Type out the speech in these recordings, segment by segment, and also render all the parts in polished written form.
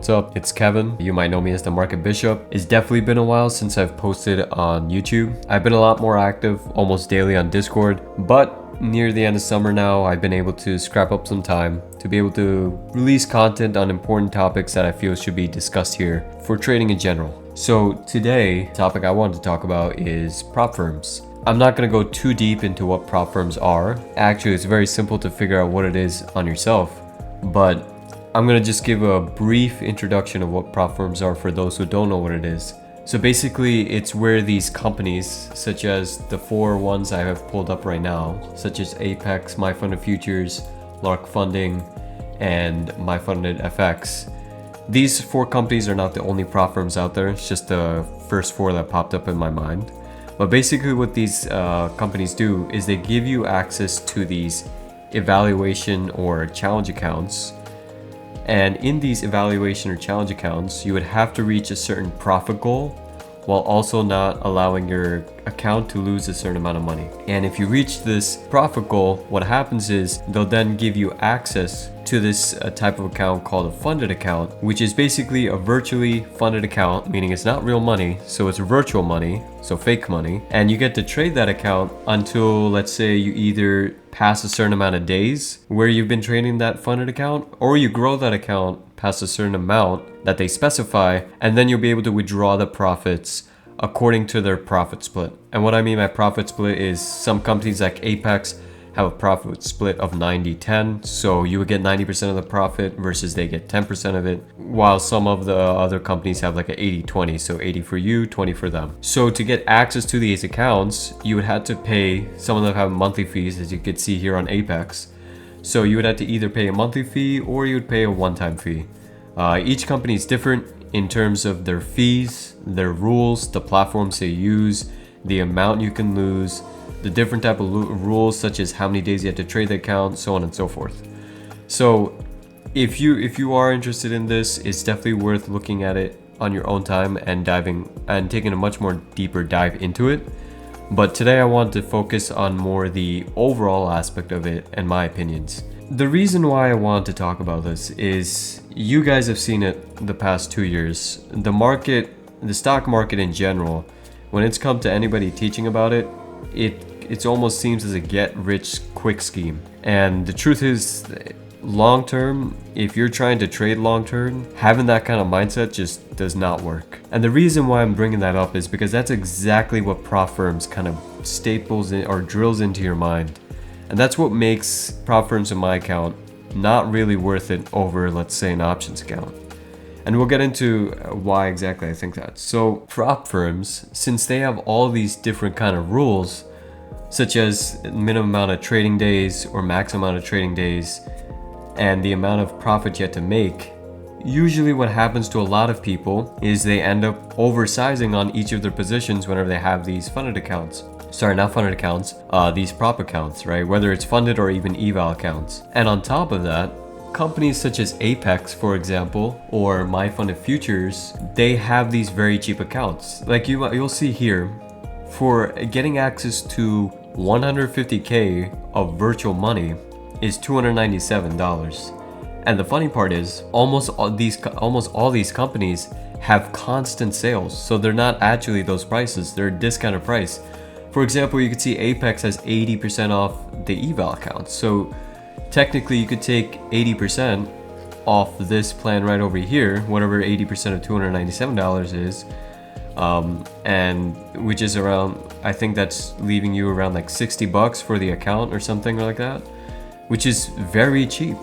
what's up? It's Kevin. You might know me as the Market Bishop. It's definitely been a while since I've posted on YouTube. I've been a lot more active, almost daily on Discord, but near the end of summer now, I've been able to scrap up some time to be able to release content on important topics that I feel should be discussed here for trading in general. So today, the topic I wanted to talk about is prop firms. I'm not going to go too deep into what prop firms are. Actually, it's very simple to figure out what it is on yourself, but I'm going to just give a brief introduction of what prop firms are for those who don't know what it is. So basically, it's where these companies, such as the four ones I have pulled up right now, such as Apex, MyFunded Futures, Lark Funding, and MyFunded FX. These four companies are not the only prop firms out there. It's just the first four that popped up in my mind. But basically what these companies do is they give you access to these evaluation or challenge accounts. And in these evaluation or challenge accounts, you would have to reach a certain profit goal while also not allowing your account to lose a certain amount of money. And if you reach this profit goal, what happens is they'll then give you access to this type of account called a funded account, which is basically a virtually funded account, meaning it's not real money, so it's virtual money, so fake money. And you get to trade that account until, let's say, you either pass a certain amount of days where you've been trading that funded account, or you grow that account past a certain amount that they specify, and then you'll be able to withdraw the profits according to their profit split. And what I mean by profit split is some companies like Apex have a profit split of 90-10, so you would get 90% of the profit versus they get 10% of it, while some of the other companies have like an 80-20, so 80 for you, 20 for them. So to get access to these accounts, you would have to pay, some of them have monthly fees, as you could see here on Apex. So you would have to either pay a monthly fee or you would pay a one-time fee. Each company is different in terms of their fees, their rules, the platforms they use, the amount you can lose, the different type of rules such as how many days you have to trade the account, so on and so forth. So if you are interested in this, it's definitely worth looking at it on your own time and taking a much more deeper dive into it. But today I want to focus on more the overall aspect of it and my opinions. The reason why I want to talk about this is you guys have seen it the past 2 years. The stock market in general, when it's come to anybody teaching about it, it almost seems as a get-rich-quick scheme. And the truth is, long-term, if you're trying to trade long-term, having that kind of mindset just does not work. And the reason why I'm bringing that up is because that's exactly what prop firms kind of staples in or drills into your mind. And that's what makes prop firms in my account not really worth it over, let's say, an options account. And we'll get into why exactly I think that. So prop firms, since they have all these different kind of rules, such as minimum amount of trading days or max amount of trading days, and the amount of profit you have to make, usually what happens to a lot of people is they end up oversizing on each of their positions whenever they have these funded accounts. Sorry, not funded accounts, these prop accounts, right? Whether it's funded or even eval accounts. And on top of that, companies such as Apex, for example, or MyFunded Futures, they have these very cheap accounts. Like you'll see here, for getting access to 150K of virtual money is $297. And the funny part is, almost all these companies have constant sales, so they're not actually those prices, they're a discounted price. For example, you could see Apex has 80% off the eval account. So technically you could take 80% off this plan right over here, whatever 80% of $297 is, and which is around, I think that's leaving you around like $60 for the account or something like that, which is very cheap.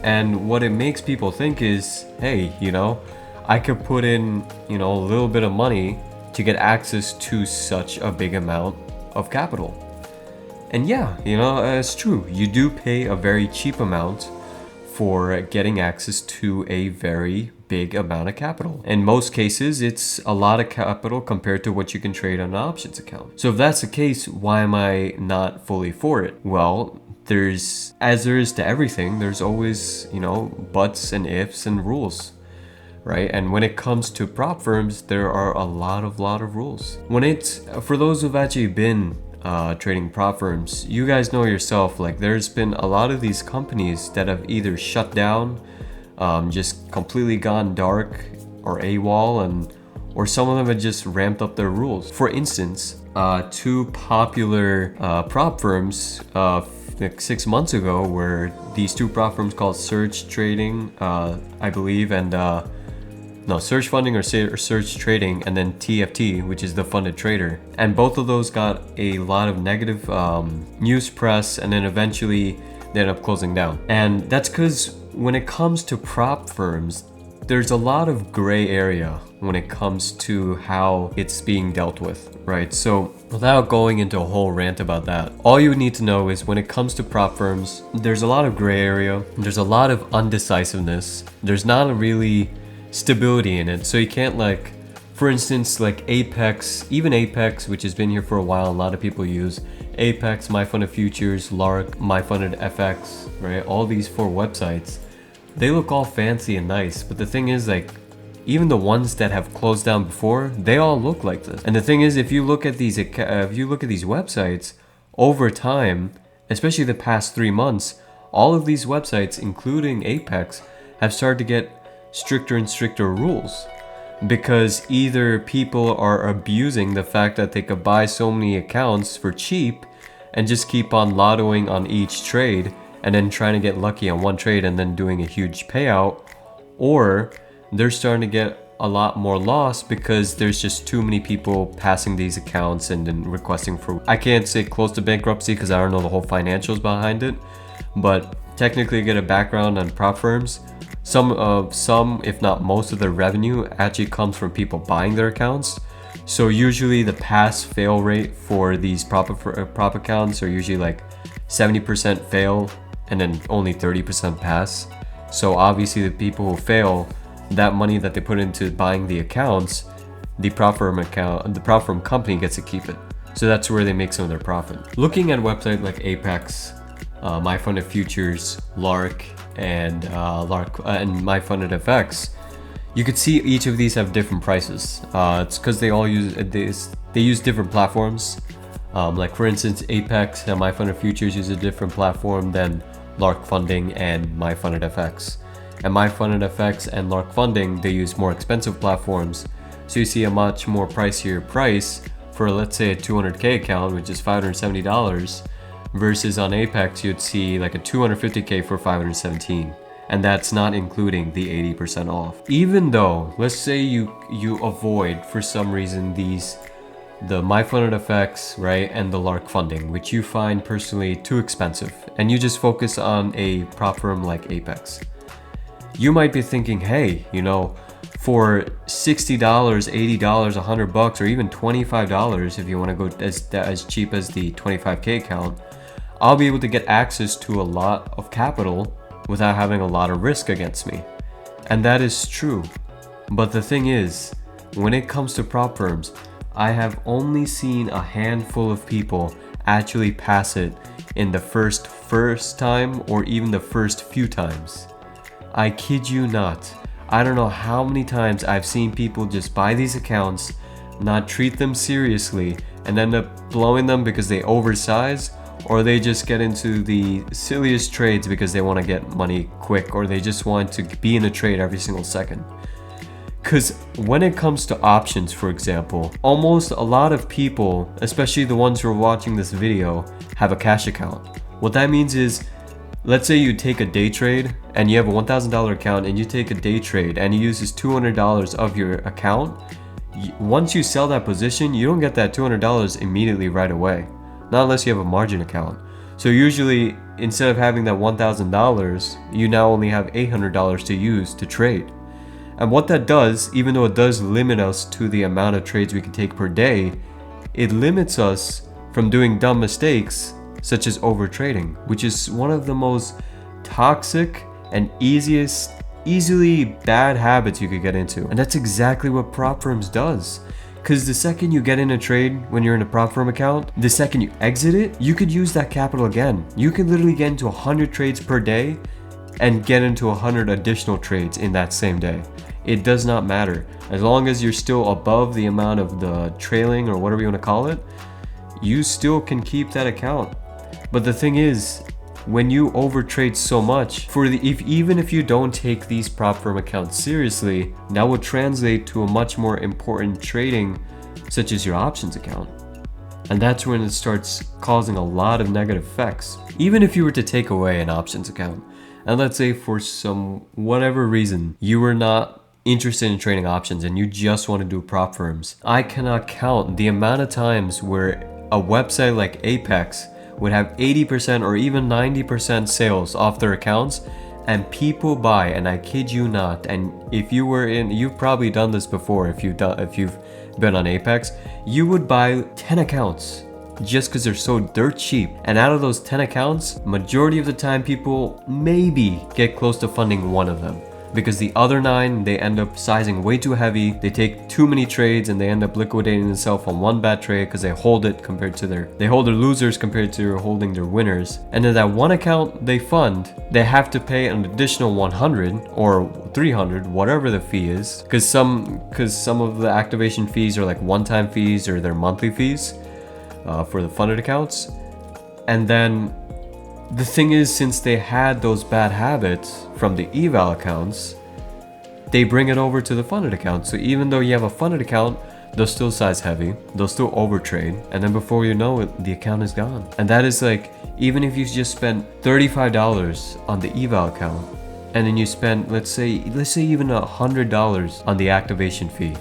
And what it makes people think is, hey, I could put in, a little bit of money to get access to such a big amount of capital. And yeah, it's true. You do pay a very cheap amount for getting access to a very big amount of capital. In most cases, it's a lot of capital compared to what you can trade on an options account. So if that's the case, why am I not fully for it? Well, as there is to everything, there's always, buts and ifs and rules, right? And when it comes to prop firms, there are a lot of rules. For those who've actually been trading prop firms, you guys know yourself, like there's been a lot of these companies that have either shut down just completely gone dark or AWOL, or some of them had just ramped up their rules. For instance, two popular prop firms like 6 months ago were these two prop firms called Surge Trading, I believe, and Surge Funding or Surge Trading, and then TFT, which is the funded trader. And both of those got a lot of negative news press, and then eventually they ended up closing down. And that's because when it comes to prop firms, there's a lot of gray area when it comes to how it's being dealt with, right? So without going into a whole rant about that, all you would need to know is when it comes to prop firms, there's a lot of gray area, there's a lot of undecisiveness, there's not a really stability in it. So you can't, like, for instance, like Apex, even Apex, which has been here for a while, a lot of people use Apex, MyFunded Futures, Lark, MyFunded FX, right? All these 4 websites, they look all fancy and nice, but the thing is, like, even the ones that have closed down before, they all look like this. And the thing is, if you look at these websites over time, especially the past 3 months, all of these websites, including Apex, have started to get stricter and stricter rules, because either people are abusing the fact that they could buy so many accounts for cheap and just keep on lottoing on each trade and then trying to get lucky on one trade and then doing a huge payout, or they're starting to get a lot more loss because there's just too many people passing these accounts and then requesting for, I can't say close to bankruptcy because I don't know the whole financials behind it, but technically get a background on prop firms. Some, if not most of their revenue actually comes from people buying their accounts. So usually the pass fail rate for these prop accounts are usually like 70% fail and then only 30% pass. So obviously the people who fail, that money that they put into buying the accounts, the prop firm company gets to keep it. So that's where they make some of their profit. Looking at websites like Apex, MyFunded Futures, Lark, and MyFunded FX, you could see each of these have different prices. It's because they all use different platforms. Like for instance, Apex and MyFunded Futures use a different platform than Lark Funding and MyFunded FX. And MyFunded FX and Lark Funding, they use more expensive platforms. So you see a much more pricier price for, let's say, a 200K account, which is $570, versus on Apex, you'd see like a 250K for $517. And that's not including the 80% off. Even though, let's say you avoid, for some reason, the MyFunded FX, right, and the Lark Funding, which you find personally too expensive, and you just focus on a prop firm like Apex. You might be thinking, hey, for $60, $80, $100, or even $25, if you want to go as cheap as the 25K account, I'll be able to get access to a lot of capital without having a lot of risk against me. And that is true. But the thing is, when it comes to prop firms, I have only seen a handful of people actually pass it in the first time or even the first few times. I kid you not. I don't know how many times I've seen people just buy these accounts, not treat them seriously, and end up blowing them because they oversize, or they just get into the silliest trades because they want to get money quick, or they just want to be in a trade every single second. Because when it comes to options, for example, almost a lot of people, especially the ones who are watching this video, have a cash account. What that means is, let's say you take a day trade and you have a $1,000 account and you take a day trade and you use this $200 of your account. Once you sell that position, you don't get that $200 immediately right away. Not unless you have a margin account. So usually, instead of having that $1,000, you now only have $800 to use to trade. And what that does, even though it does limit us to the amount of trades we can take per day, it limits us from doing dumb mistakes such as overtrading, which is one of the most toxic and easily bad habits you could get into. And that's exactly what prop firms does. Because the second you get in a trade when you're in a prop firm account, the second you exit it, you could use that capital again. You could literally get into 100 trades per day and get into 100 additional trades in that same day. It does not matter. As long as you're still above the amount of the trailing or whatever you want to call it, you still can keep that account. But the thing is, when you overtrade so much, even if you don't take these prop firm accounts seriously, that will translate to a much more important trading, such as your options account. And that's when it starts causing a lot of negative effects. Even if you were to take away an options account, and let's say for some whatever reason you were not interested in trading options and you just want to do prop firms, I cannot count the amount of times where a website like Apex would have 80% or even 90% sales off their accounts, and people buy, and I kid you not, and if you were in, you've probably done this before, if you've been on Apex, you would buy 10 accounts just because they're so dirt cheap. And out of those 10 accounts, majority of the time people maybe get close to funding one of them, because the other 9, they end up sizing way too heavy, they take too many trades, and they end up liquidating themselves on one bad trade because they hold their losers compared to holding their winners. And in that one account they fund, they have to pay an additional 100 or 300, whatever the fee is, because some of the activation fees are like one-time fees or they're monthly fees for the funded accounts. And then the thing is, since they had those bad habits from the eval accounts, they bring it over to the funded account. So even though you have a funded account, they'll still size heavy, they'll still overtrade, and then before you know it, the account is gone. And that is like, even if you just spent $35 on the eval account, and then you spend, let's say even $100 on the activation fee,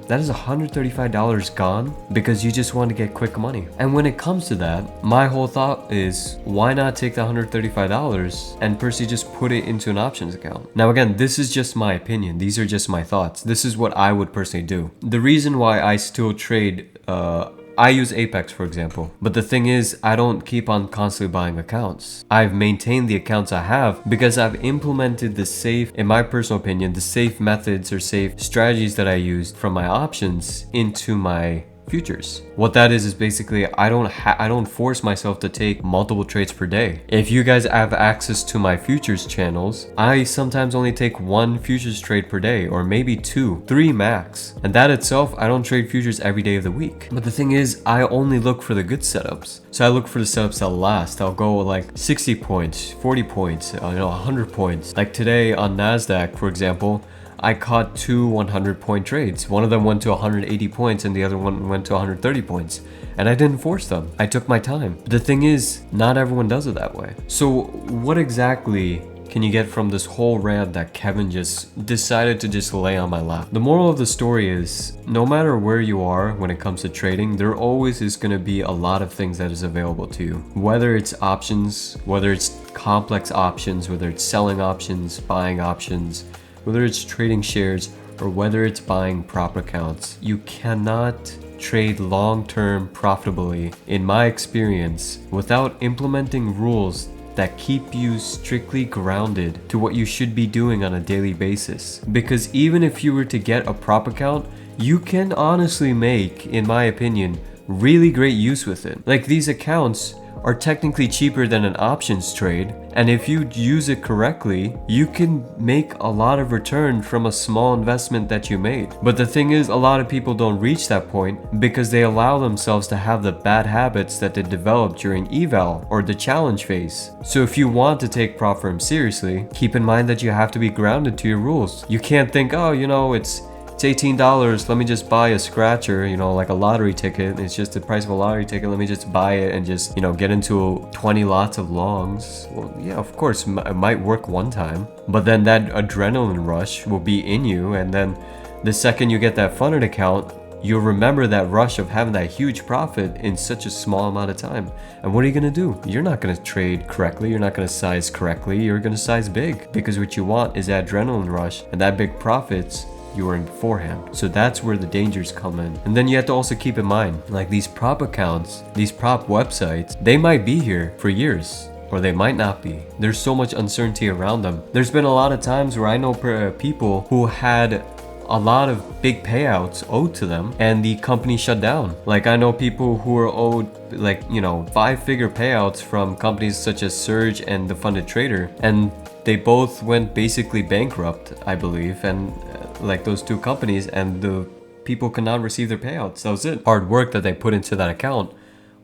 that is $135 gone because you just want to get quick money. And when it comes to that, my whole thought is, why not take the $135 and personally just put it into an options account? Now again, this is just my opinion. These are just my thoughts. This is what I would personally do. The reason why I still trade, I use Apex for example, but the thing is, I don't keep on constantly buying accounts. I've maintained the accounts I have because I've implemented the safe, in my personal opinion, the safe methods or safe strategies that I used from my options into my futures. What that is basically, I don't force myself to take multiple trades per day. If you guys have access to my futures channels, I sometimes only take 1 futures trade per day, or maybe 2, 3 max. And that itself, I don't trade futures every day of the week. But the thing is, I only look for the good setups. So I look for the setups that last. I'll go like 60 points, 40 points, 100 points. Like today on NASDAQ, for example, I caught 2 100-point trades. One of them went to 180 points and the other one went to 130 points. And I didn't force them. I took my time. But the thing is, not everyone does it that way. So what exactly can you get from this whole rant that Kevin just decided to just lay on my lap? The moral of the story is, no matter where you are when it comes to trading, there always is going to be a lot of things that is available to you. Whether it's options, whether it's complex options, whether it's selling options, buying options, whether it's trading shares, or whether it's buying prop accounts, you cannot trade long-term profitably, in my experience, without implementing rules that keep you strictly grounded to what you should be doing on a daily basis. Because even if you were to get a prop account, you can honestly make, in my opinion, really great use with it. Like, these accounts are technically cheaper than an options trade, and if you use it correctly, you can make a lot of return from a small investment that you made. But the thing is, a lot of people don't reach that point because they allow themselves to have the bad habits that they developed during eval or the challenge phase. So if you want to take prop firms seriously, keep in mind that you have to be grounded to your rules. You can't think, oh, it's $18, let me just buy a scratcher, like a lottery ticket. It's just the price of a lottery ticket. Let me just buy it and just, get into 20 lots of longs. Well, yeah, of course, it might work one time, but then that adrenaline rush will be in you. And then the second you get that funded account, you'll remember that rush of having that huge profit in such a small amount of time. And what are you going to do? You're not going to trade correctly. You're not going to size correctly. You're going to size big, because what you want is that adrenaline rush and that big profits you were in beforehand. So that's where the dangers come in. And then you have to also keep in mind, like, these prop accounts, these prop websites, they might be here for years, or they might not be. There's so much uncertainty around them. There's been a lot of times where I know people who had a lot of big payouts owed to them and the company shut down. Like, I know people who are owed like 5-figure payouts from companies such as Surge and The Funded Trader, and they both went basically bankrupt, I believe, and like those 2 companies, and the people could not receive their payouts. That was it. Hard work that they put into that account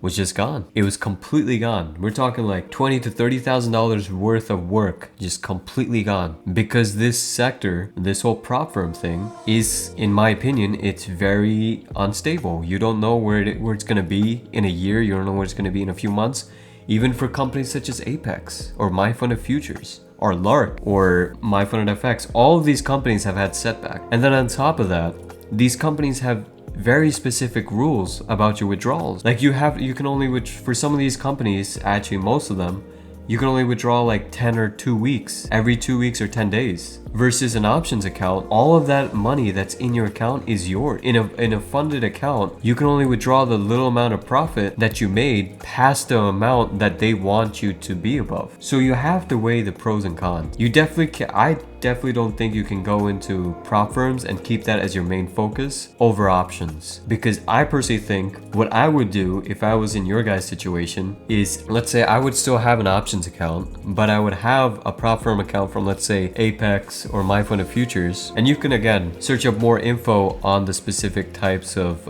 was just gone. It was completely gone. We're talking like $20,000 to $30,000 worth of work just completely gone, because this sector, this whole prop firm thing is, in my opinion, it's very unstable. You don't know where it's going to be in a year. You don't know where it's going to be in a few months. Even for companies such as Apex or MyFunded Futures or Lark or MyFunded FX, all of these companies have had setback. And then on top of that, these companies have very specific rules about your withdrawals. Like you can only for some of these companies, actually most of them, you can only withdraw like 10 or 2 weeks, every 2 weeks or 10 days. Versus an options account, all of that money that's in your account is yours. In a funded account, you can only withdraw the little amount of profit that you made past the amount that they want you to be above. So you have to weigh the pros and cons. You definitely can, I definitely don't think you can go into prop firms and keep that as your main focus over options. Because I personally think what I would do if I was in your guys' situation is, let's say I would still have an options account, but I would have a prop firm account from, let's say, Apex or MyFunded Futures, and you can again search up more info on the specific types of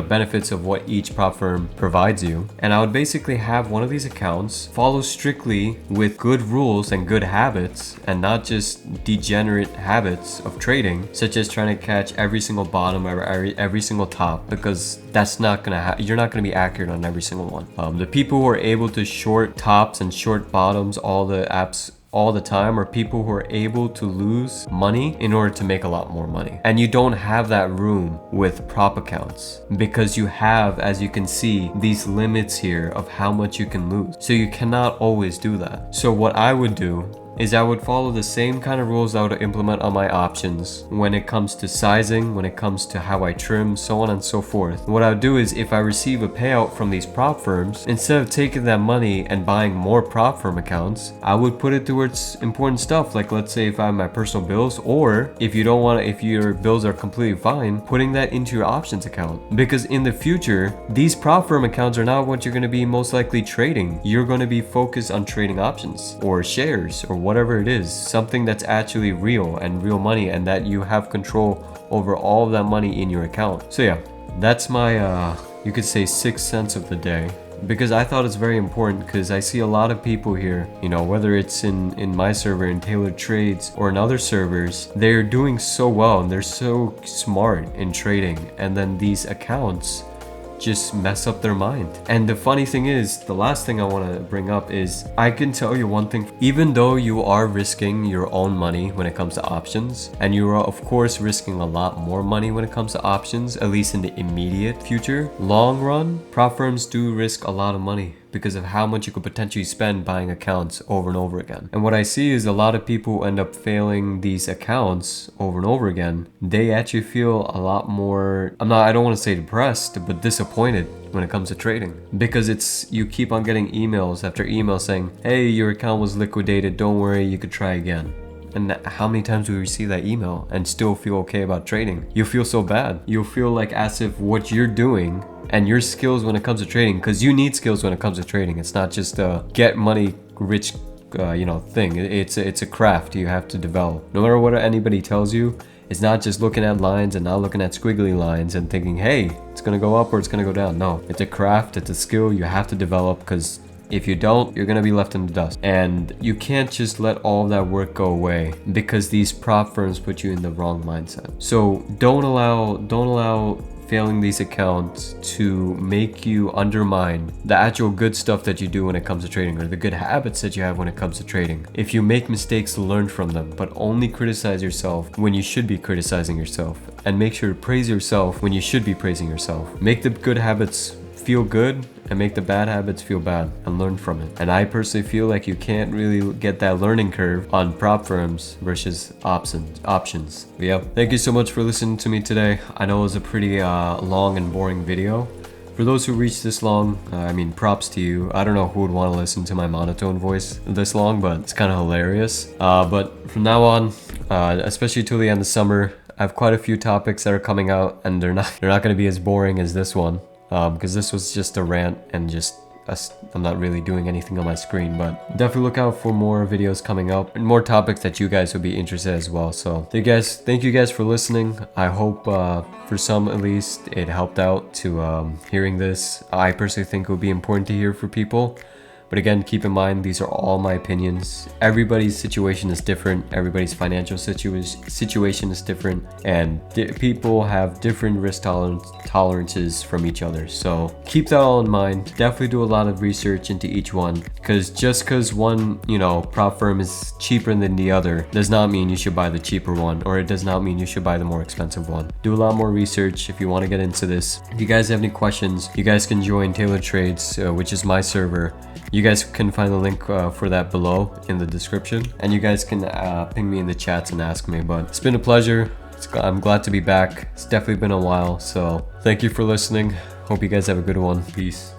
benefits of what each prop firm provides you. And I would basically have one of these accounts follow strictly with good rules and good habits, and not just degenerate habits of trading, such as trying to catch every single bottom or every single top, because that's not gonna you're not gonna be accurate on every single one. The people who are able to short tops and short bottoms all the apps all the time are people who are able to lose money in order to make a lot more money. And you don't have that room with prop accounts, because you have, as you can see, these limits here of how much you can lose. So you cannot always do that. So what I would do is I would follow the same kind of rules I would implement on my options when it comes to sizing, when it comes to how I trim, so on and so forth. What I would do is, if I receive a payout from these prop firms, instead of taking that money and buying more prop firm accounts, I would put it towards important stuff. Like, let's say if I have my personal bills, or if you don't want to, if your bills are completely fine, putting that into your options account. Because in the future, these prop firm accounts are not what you're going to be most likely trading. You're going to be focused on trading options or shares or whatever it is, something that's actually real and real money, and that you have control over all of that money in your account. So yeah, that's my you could say 6 cents of the day, because I thought it's very important, because I see a lot of people here, whether it's in my server, in Tailored Trades, or in other servers, they're doing so well and they're so smart in trading, and then these accounts just mess up their mind. And the funny thing is, the last thing I want to bring up is, I can tell you one thing: even though you are risking your own money when it comes to options, and you are of course risking a lot more money when it comes to options, at least in the immediate future, long run, prop firms do risk a lot of money because of how much you could potentially spend buying accounts over and over again. And what I see is a lot of people who end up failing these accounts over and over again, they actually feel a lot more, I don't want to say depressed, but disappointed when it comes to trading. Because you keep on getting emails after email saying, hey, your account was liquidated, don't worry, you could try again. And how many times do we receive that email and still feel okay about trading? You feel so bad. You'll feel like as if what you're doing and your skills when it comes to trading, because you need skills when it comes to trading. It's not just a get money rich thing. It's a craft you have to develop. No matter what anybody tells you, it's not just looking at lines and not looking at squiggly lines and thinking, hey, it's gonna go up or it's gonna go down. No, it's a craft, it's a skill you have to develop, because if you don't, you're gonna be left in the dust. And you can't just let all of that work go away because these prop firms put you in the wrong mindset. So don't allow failing these accounts to make you undermine the actual good stuff that you do when it comes to trading, or the good habits that you have when it comes to trading. If you make mistakes, learn from them, but only criticize yourself when you should be criticizing yourself, and make sure to praise yourself when you should be praising yourself. Make the good habits feel good and make the bad habits feel bad, and learn from it. And I personally feel like you can't really get that learning curve on prop firms versus options. But yeah, thank you so much for listening to me today. I know it was a pretty long and boring video. For those who reached this long, props to you. I don't know who would want to listen to my monotone voice this long, but it's kind of hilarious. But from now on, especially till the end of summer, I have quite a few topics that are coming out, and they're not going to be as boring as this one. Because this was just a rant and just I'm not really doing anything on my screen, but definitely look out for more videos coming up and more topics that you guys would be interested as well. So thank you guys for listening. I hope for some at least it helped out to hearing this. I personally think it would be important to hear for people. But again, keep in mind, these are all my opinions. Everybody's situation is different. Everybody's financial situation is different. And people have different risk tolerances from each other. So keep that all in mind. Definitely do a lot of research into each one. Because just because one, prop firm is cheaper than the other does not mean you should buy the cheaper one. Or it does not mean you should buy the more expensive one. Do a lot more research if you want to get into this. If you guys have any questions, you guys can join Tailored Trades, which is my server. You guys can find the link for that below in the description, and you guys can ping me in the chats and ask me. But it's been a pleasure. I'm glad to be back. It's definitely been a while, so thank you for listening. Hope you guys have a good one. Peace.